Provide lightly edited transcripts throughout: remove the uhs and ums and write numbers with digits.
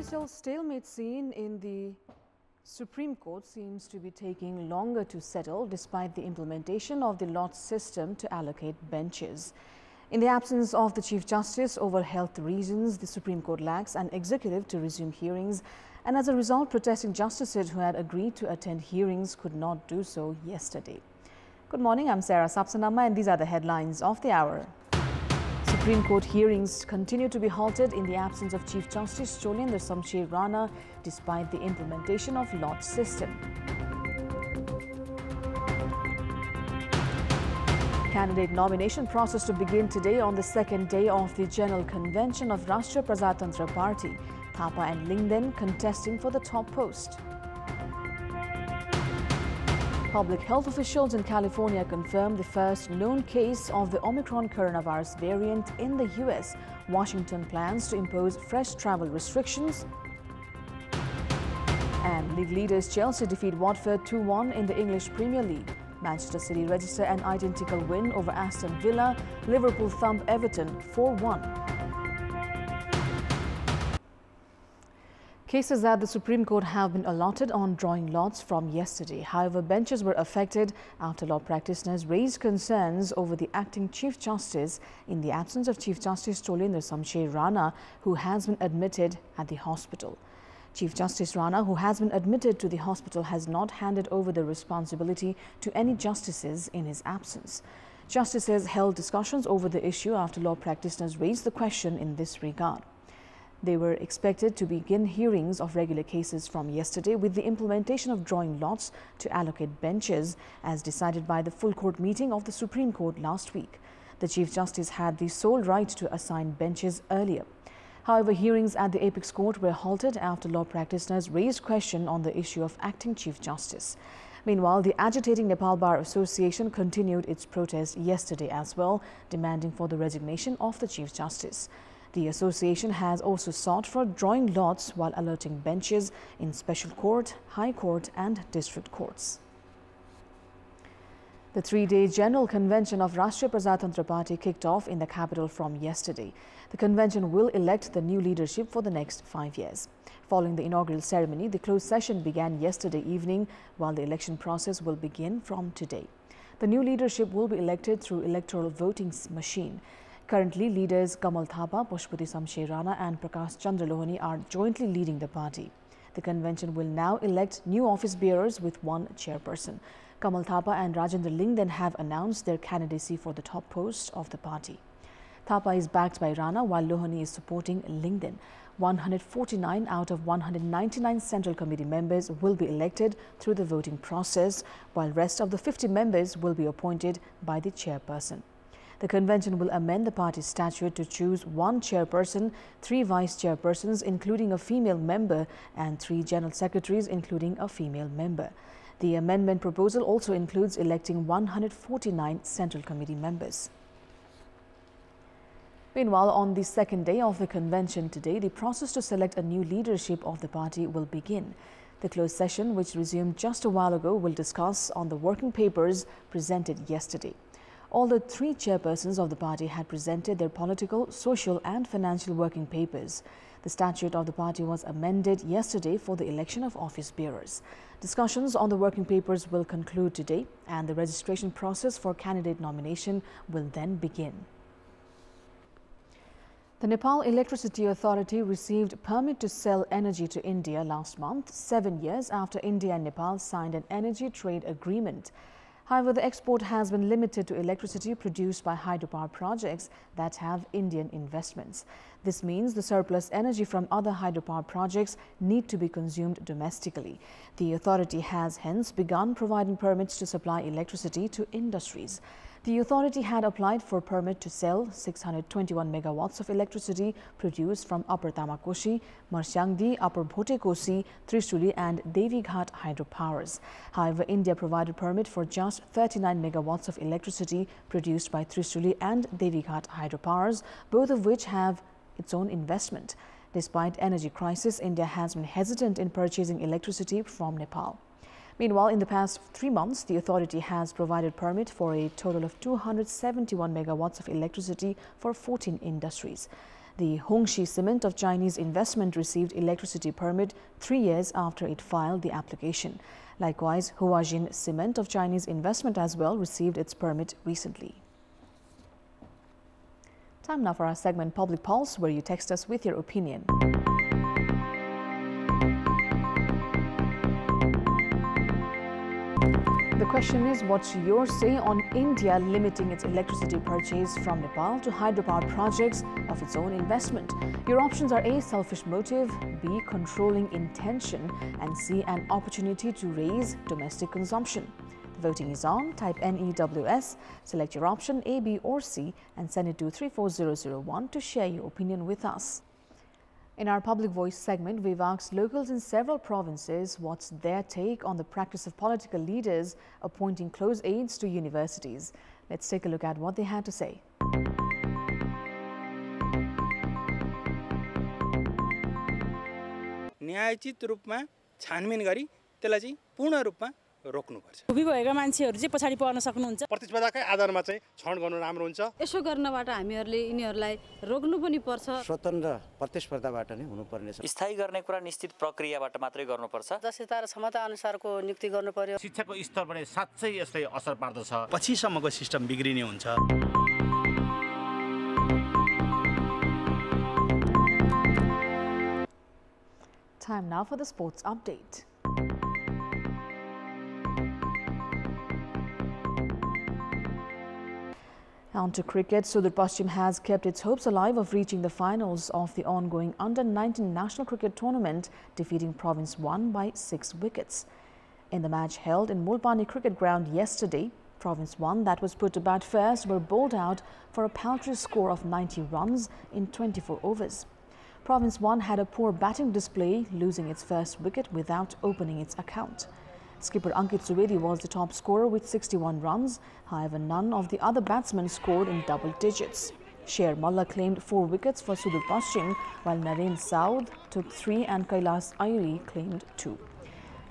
judicial stalemate seen in the Supreme Court seems to be taking longer to settle despite the implementation of the lot system to allocate benches. In the absence of the Chief Justice over health reasons, the Supreme Court lacks an executive to resume hearings, and as a result, protesting justices who had agreed to attend hearings could not do so yesterday. Good morning, I'm Sarah Sapsanama, and these are the headlines of the hour. Supreme Court hearings continue to be halted in the absence of Chief Justice Cholendra Samsher Rana despite the implementation of lot system. Candidate nomination process to begin today on the second day of the General Convention of Rashtriya Prajatantra Party. Thapa and Lingden contesting for the top post. Public health officials in California confirmed the first known case of the Omicron coronavirus variant in the US. Washington plans to impose fresh travel restrictions. And league leaders Chelsea defeat Watford 2-1 in the English Premier League. Manchester City register an identical win over Aston Villa. Liverpool thump Everton 4-1. Cases at the Supreme Court have been allotted on drawing lots from yesterday. However, benches were affected after law practitioners raised concerns over the acting Chief Justice in the absence of Chief Justice Cholendra Samsher Rana, who has been admitted at the hospital. Chief Justice Rana, who has been admitted to the hospital, has not handed over the responsibility to any justices in his absence. Justices held discussions over the issue after law practitioners raised the question in this regard. They were expected to begin hearings of regular cases from yesterday with the implementation of drawing lots to allocate benches as decided by the full court meeting of the Supreme Court last week. The Chief Justice had the sole right to assign benches earlier. However, hearings at the Apex Court were halted after law practitioners raised question on the issue of acting Chief Justice. Meanwhile, the agitating Nepal Bar Association continued its protest yesterday as well, demanding for the resignation of the Chief Justice. The association has also sought for drawing lots while alerting benches in Special Court, High Court and District Courts. The three-day General Convention of Rashtriya Prajatantra Party kicked off in the capital from yesterday. The convention will elect the new leadership for the next 5 years. Following the inaugural ceremony, the closed session began yesterday evening, while the election process will begin from today. The new leadership will be elected through electoral voting machine. Currently, leaders Kamal Thapa, Pushpati Samsher Rana and Prakash Chandra Lohani are jointly leading the party. The convention will now elect new office bearers with one chairperson. Kamal Thapa and Rajendra Lingden have announced their candidacy for the top post of the party. Thapa is backed by Rana while Lohani is supporting Lingden. 149 out of 199 Central Committee members will be elected through the voting process, while rest of the 50 members will be appointed by the chairperson. The convention will amend the party statute to choose one chairperson, 3 vice chairpersons including a female member and 3 general secretaries including a female member. The amendment proposal also includes electing 149 Central Committee members. Meanwhile, on the second day of the convention today, the process to select a new leadership of the party will begin. The closed session, which resumed just a while ago, will discuss on the working papers presented yesterday. All the 3 chairpersons of the party had presented their political, social and financial working papers. The statute of the party was amended yesterday for the election of office bearers. Discussions on the working papers will conclude today, and the registration process for candidate nomination will then begin. The Nepal Electricity Authority received permit to sell energy to India last month, 7 years after India and Nepal signed an energy trade agreement. However, the export has been limited to electricity produced by hydropower projects that have Indian investments. This means the surplus energy from other hydropower projects need to be consumed domestically. The authority has hence begun providing permits to supply electricity to industries. The authority had applied for a permit to sell 621 megawatts of electricity produced from Upper Tamakoshi, Marsyangdi, Upper Bhotekoshi, Trishuli and Devighat hydropowers. However, India provided permit for just 39 megawatts of electricity produced by Trishuli and Devighat hydropowers, both of which have its own investment. Despite energy crisis, India has been hesitant in purchasing electricity from Nepal. Meanwhile, in the past 3 months, the authority has provided permit for a total of 271 megawatts of electricity for 14 industries. The Hongxi Cement of Chinese investment received electricity permit 3 years after it filed the application. Likewise, Huajin Cement of Chinese investment as well received its permit recently. Time now for our segment Public Pulse, where you text us with your opinion. The question is, what's your say on India limiting its electricity purchase from Nepal to hydropower projects of its own investment? Your options are A, selfish motive, B, controlling intention, and C, an opportunity to raise domestic consumption. The voting is on. Type NEWS, select your option A, B or C and send it to 34001 to share your opinion with us. In our Public Voice segment, we've asked locals in several provinces what's their take on the practice of political leaders appointing close aides to universities. Let's take a look at what they had to say. न्यायोचित रूपमा छानबिन गरी त्यसलाई चाहिँ पूर्ण रूपमा रोक्नुपर्छ। उभि भएका मान्छेहरु चाहिँ पछाडी पर्न सक्नुहुन्छ। प्रतिस्पर्धाकै आधारमा चाहिँ छनौट गर्नु राम्रो हुन्छ। यसो गर्नबाट हामीहरुले यिनीहरुलाई रोक्नु पनि पर्छ। स्वतन्त्र प्रतिस्पर्धाबाट नै हुनुपर्ने छ। स्थायी गर्ने कुरा निश्चित प्रक्रियाबाट मात्रै गर्नुपर्छ। दक्षता र क्षमता अनुसारको नियुक्ति गर्नु पर्यो। शिक्षाको स्तर पनि साच्चै यसले असर पार्दछ। पछिसम्मको सिस्टम बिग्रिने हुन्छ। Time now for the sports update. On to cricket. Sudur Paschim has kept its hopes alive of reaching the finals of the ongoing Under-19 National Cricket Tournament, defeating Province 1 by 6 wickets. In the match held in Mulpani Cricket Ground yesterday, Province 1, that was put to bat first, were bowled out for a paltry score of 90 runs in 24 overs. Province 1 had a poor batting display, losing its first wicket without opening its account. Skipper Ankit Trivedi was the top scorer with 61 runs. However, none of the other batsmen scored in double digits. Sher Malla claimed 4 wickets for Sudur Paschim, while Naren Saud took 3 and Kailas Ayuri claimed 2.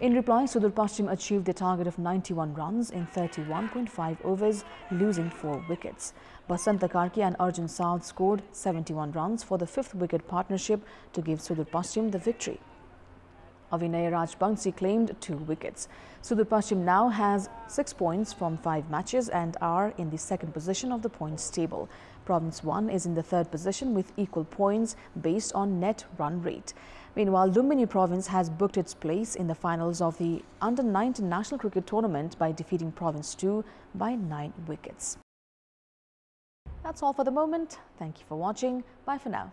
In reply, Sudur Paschim achieved a target of 91 runs in 31.5 overs, losing 4 wickets. Basant Karki and Arjun Saud scored 71 runs for the 5th wicket partnership to give Sudur Paschim the victory. Avinay Rajbangsi claimed 2 wickets. Sudur Paschim now has 6 points from 5 matches and are in the 2nd position of the points table. Province 1 is in the 3rd position with equal points based on net run rate. Meanwhile, Lumbini Province has booked its place in the finals of the Under-19 National Cricket Tournament by defeating Province 2 by 9 wickets. That's all for the moment. Thank you for watching. Bye for now.